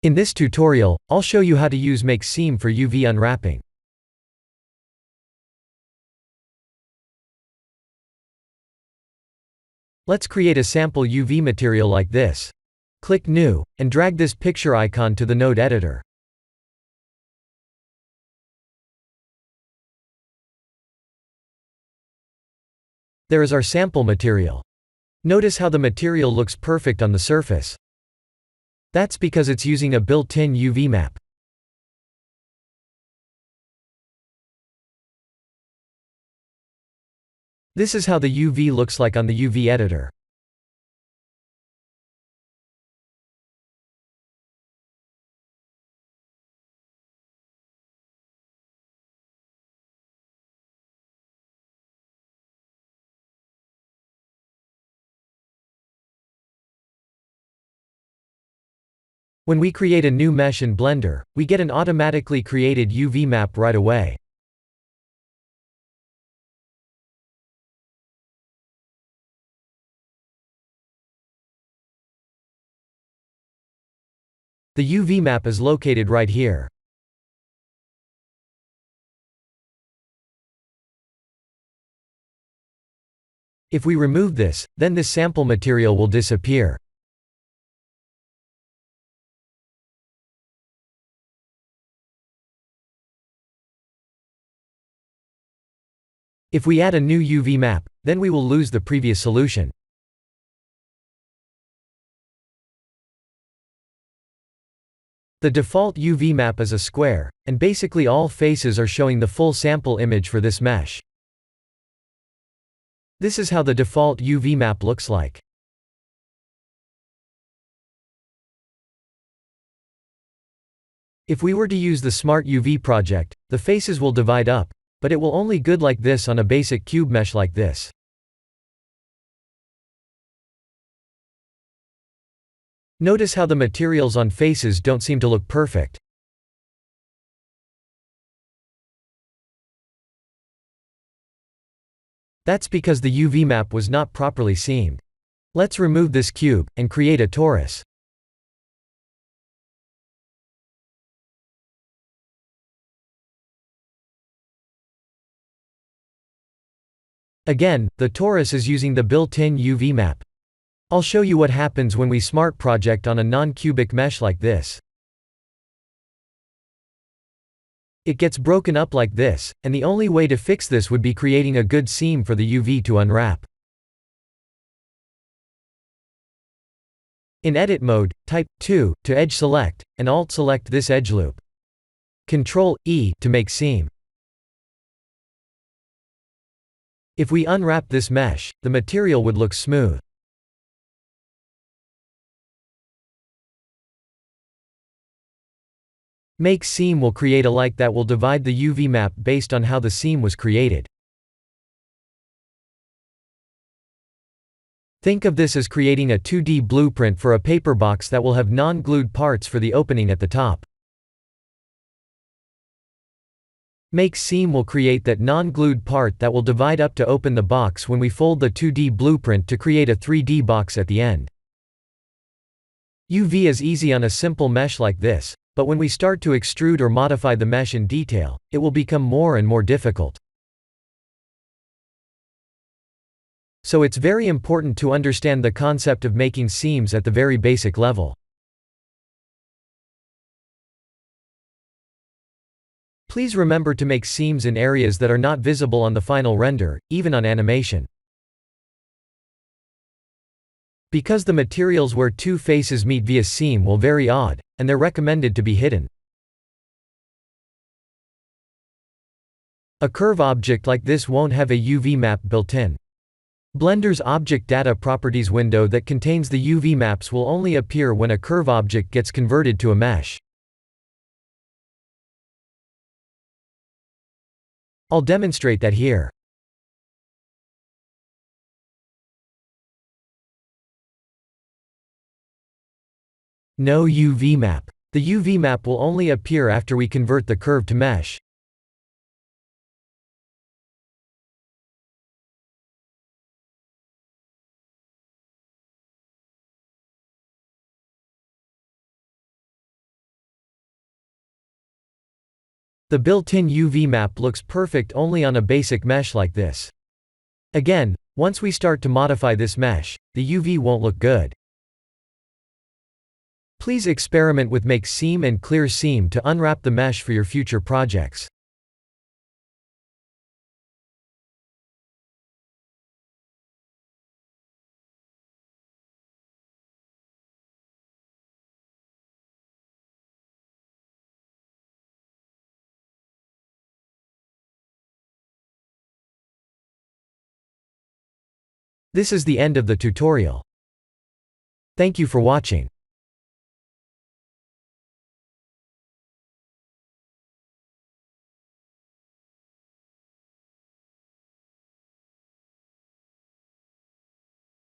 In this tutorial, I'll show you how to use Make Seam for UV unwrapping. Let's create a sample UV material like this. Click New, and drag this picture icon to the node editor. There is our sample material. Notice how the material looks perfect on the surface. That's because it's using a built-in UV map. This is how the UV looks like on the UV editor. When we create a new mesh in Blender, we get an automatically created UV map right away. The UV map is located right here. If we remove this, then this sample material will disappear. If we add a new UV map, then we will lose the previous solution. The default UV map is a square, and basically all faces are showing the full sample image for this mesh. This is how the default UV map looks like. If we were to use the Smart UV project, the faces will divide up, but it will only good like this on a basic cube mesh like this. Notice how the materials on faces don't seem to look perfect. That's because the UV map was not properly seamed. Let's remove this cube, and create a torus. Again, the torus is using the built-in UV map. I'll show you what happens when we Smart project on a non-cubic mesh like this. It gets broken up like this, and the only way to fix this would be creating a good seam for the UV to unwrap. In edit mode, type 2 to edge select, and alt select this edge loop. Ctrl E to make seam. If we unwrap this mesh, the material would look smooth. Make seam will create a like that will divide the UV map based on how the seam was created. Think of this as creating a 2D blueprint for a paper box that will have non-glued parts for the opening at the top. Make seam will create that non-glued part that will divide up to open the box when we fold the 2D blueprint to create a 3D box at the end. UV is easy on a simple mesh like this, but when we start to extrude or modify the mesh in detail, it will become more and more difficult. So it's very important to understand the concept of making seams at the very basic level. Please remember to make seams in areas that are not visible on the final render, even on animation. Because the materials where two faces meet via seam will very odd, and they're recommended to be hidden. A curve object like this won't have a UV map built in. Blender's Object Data Properties window that contains the UV maps will only appear when a curve object gets converted to a mesh. I'll demonstrate that here. No UV map. The UV map will only appear after we convert the curve to mesh. The built-in UV map looks perfect only on a basic mesh like this. Again, once we start to modify this mesh, the UV won't look good. Please experiment with Make Seam and Clear Seam to unwrap the mesh for your future projects. This is the end of the tutorial. Thank you for watching.